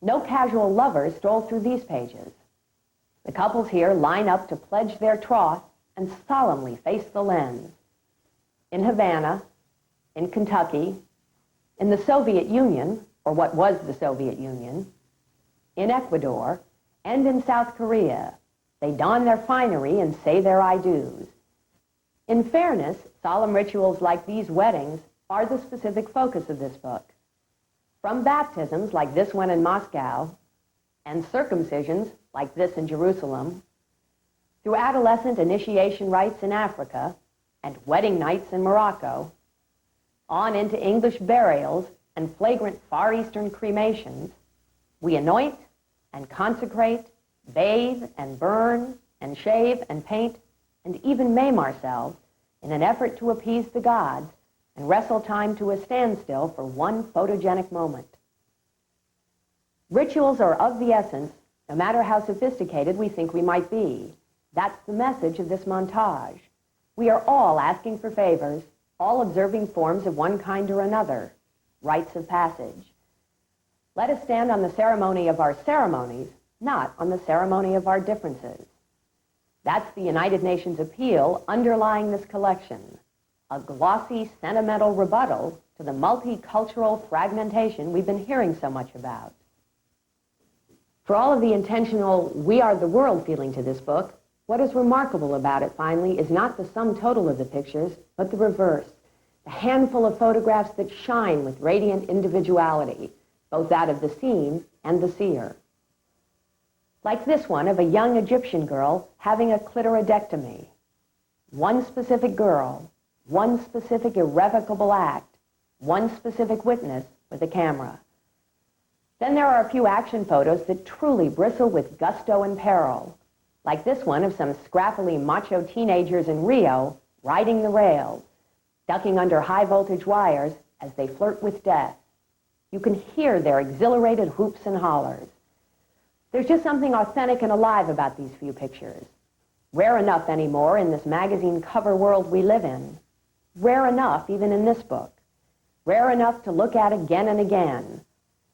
No casual lovers stroll through these pages. The couples here line up to pledge their troth and solemnly face the lens. In Havana, in Kentucky, in the Soviet Union, or what was the Soviet Union, in Ecuador, and in South Korea, they don their finery and say their I do's. In fairness, solemn rituals like these weddings are the specific focus of this book. From baptisms like this one in Moscow, and circumcisions like this in Jerusalem, through adolescent initiation rites in Africa, and wedding nights in Morocco, on into English burials and flagrant Far Eastern cremations, we anoint and consecrate, bathe and burn and shave and paint and even maim ourselves in an effort to appease the gods and wrestle time to a standstill for one photogenic moment. Rituals are of the essence, no matter how sophisticated we think we might be. That's the message of this montage. We are all asking for favors, all observing forms of one kind or another, rites of passage. Let us stand on the ceremony of our ceremonies, not on the ceremony of our differences. That's the United Nations appeal underlying this collection. a glossy, sentimental rebuttal to the multicultural fragmentation we've been hearing so much about. For all of the intentional we are the world feeling to this book, what is remarkable about it, finally, is not the sum total of the pictures, but the reverse. The handful of photographs that shine with radiant individuality, both that of the seen and the seer. Like this one of a young Egyptian girl having a clitoridectomy. One specific girl, one specific irrevocable act, one specific witness with a camera. Then there are a few action photos that truly bristle with gusto and peril, like this one of some scrappily macho teenagers in Rio riding the rails, ducking under high-voltage wires as they flirt with death. You can hear their exhilarated whoops and hollers. There's just something authentic and alive about these few pictures. Rare enough anymore in this magazine cover world we live in. Rare enough even in this book. Rare enough to look at again and again,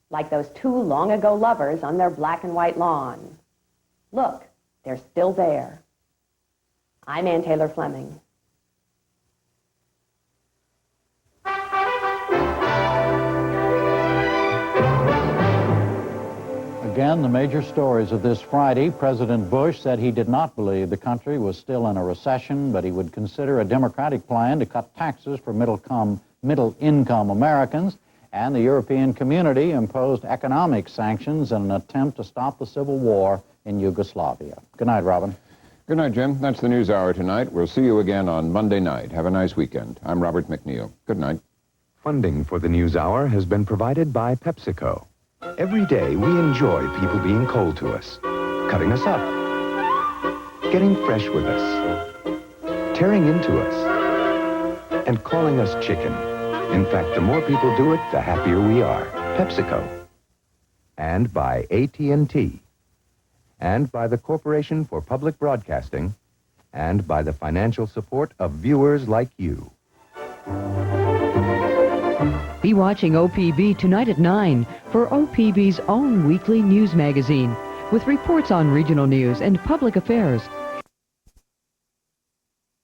like those two long-ago lovers on their black and white lawn. Look, they're still there. I'm Ann Taylor Fleming. Again, the major stories of this Friday. President Bush said he did not believe the country was still in a recession, but he would consider a Democratic plan to cut taxes for middle-income Americans, and the European community imposed economic sanctions in an attempt to stop the civil war in Yugoslavia. Good night, Robin. Good night, Jim. That's the NewsHour tonight. We'll see you again on Monday night. Have a nice weekend. I'm Robert MacNeil. Good night. Funding for the NewsHour has been provided by PepsiCo. Every day we enjoy people being cold to us, cutting us up, getting fresh with us, tearing into us, and calling us chicken. In fact, the more people do it, the happier we are. PepsiCo. And by AT&T. And by the Corporation for Public Broadcasting. And by the financial support of viewers like you. Be watching OPB tonight at 9 for OPB's own weekly news magazine with reports on regional news and public affairs,